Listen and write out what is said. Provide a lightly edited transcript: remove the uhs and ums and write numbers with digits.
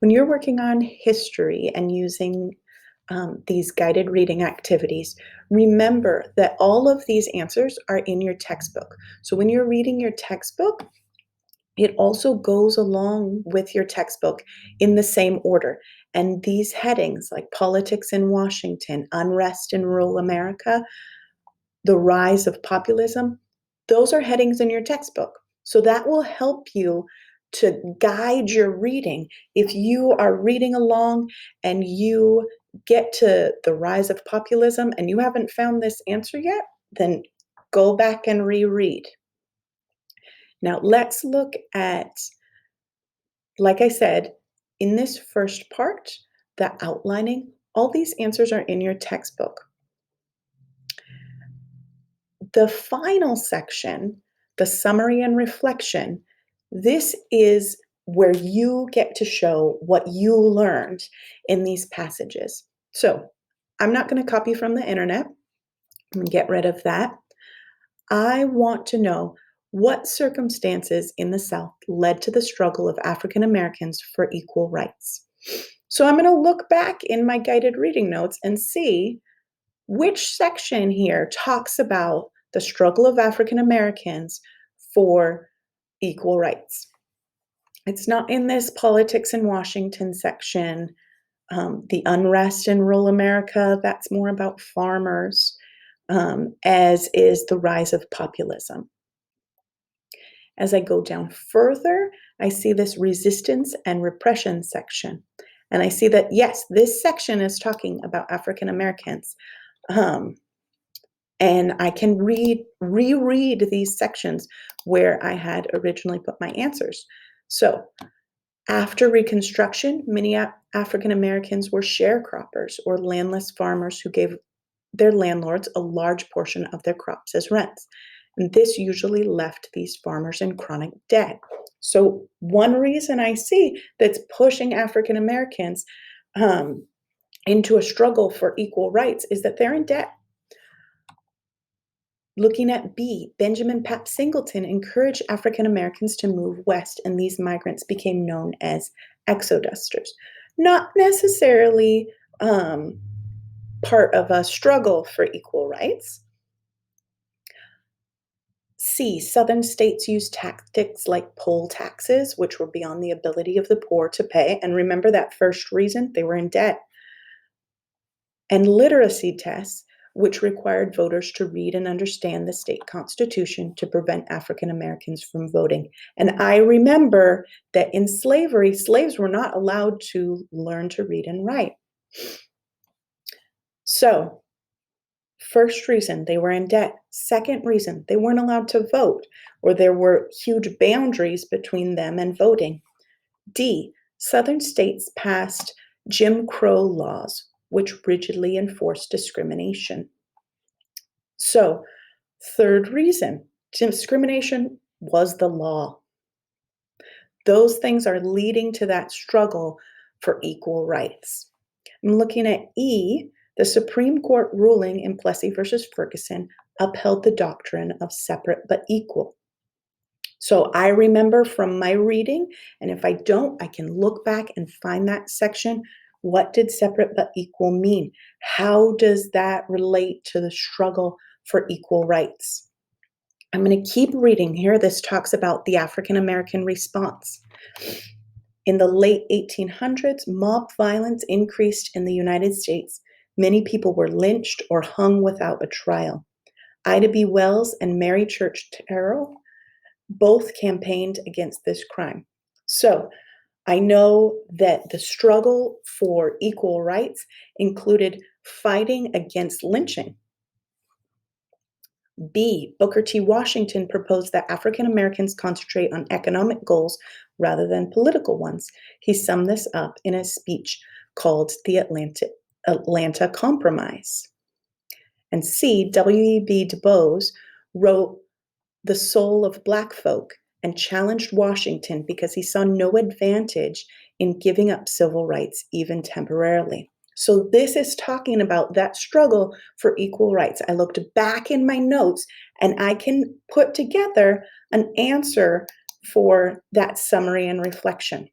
When you're working on history and using these guided reading activities, remember that all of these answers are in your textbook. So when you're reading your textbook, it also goes along with your textbook in the same order. And these headings, like politics in Washington, unrest in rural America, the rise of populism, those are headings in your textbook. So that will help you to guide your reading. If you are reading along and you get to the rise of populism and you haven't found this answer yet, then go back and reread. Now, let's look at, like I said, in this first part, the outlining, all these answers are in your textbook. The final section, the summary and reflection, this is where you get to show what you learned in these passages. So I'm not going to copy from the internet. I'm going to get rid of that. I want to know what circumstances in the South led to the struggle of African Americans for equal rights. So I'm going to look back in my guided reading notes and see which section here talks about the struggle of African Americans for equal rights. It's not in this politics in Washington section. The unrest in rural America, that's more about farmers, as is the rise of populism. As I go down further, I see this resistance and repression section. And I see that, yes, this section is talking about African Americans. And I can reread these sections where I had originally put my answers. So after Reconstruction, many African Americans were sharecroppers or landless farmers who gave their landlords a large portion of their crops as rents. And this usually left these farmers in chronic debt. So one reason I see that's pushing African Americans into a struggle for equal rights is that they're in debt. Looking at B, Benjamin Pap Singleton encouraged African Americans to move west, and these migrants became known as exodusters. Not necessarily part of a struggle for equal rights. C, Southern states used tactics like poll taxes, which were beyond the ability of the poor to pay. And remember that first reason, they were in debt. And literacy tests, which required voters to read and understand the state constitution to prevent African Americans from voting. And I remember that in slavery, slaves were not allowed to learn to read and write. So, first reason, they were in debt. Second reason, they weren't allowed to vote, or there were huge boundaries between them and voting. D, Southern states passed Jim Crow laws, which rigidly enforced discrimination. So, third reason, discrimination was the law. Those things are leading to that struggle for equal rights. I'm looking at E, the Supreme Court ruling in Plessy versus Ferguson upheld the doctrine of separate but equal. So I remember from my reading, and if I don't, I can look back and find that section. What did separate but equal mean? How does that relate to the struggle for equal rights? I'm going to keep reading here. This talks about the African American response. In the late 1800s, mob violence increased in the United States. Many people were lynched or hung without a trial. Ida B. Wells and Mary Church Terrell both campaigned against this crime. So I know that the struggle for equal rights included fighting against lynching. B, Booker T. Washington proposed that African Americans concentrate on economic goals rather than political ones. He summed this up in a speech called the Atlanta Compromise. And C, W.E.B. Du Bois wrote The Soul of Black Folk and challenged Washington because he saw no advantage in giving up civil rights, even temporarily. So this is talking about that struggle for equal rights. I looked back in my notes and I can put together an answer for that summary and reflection.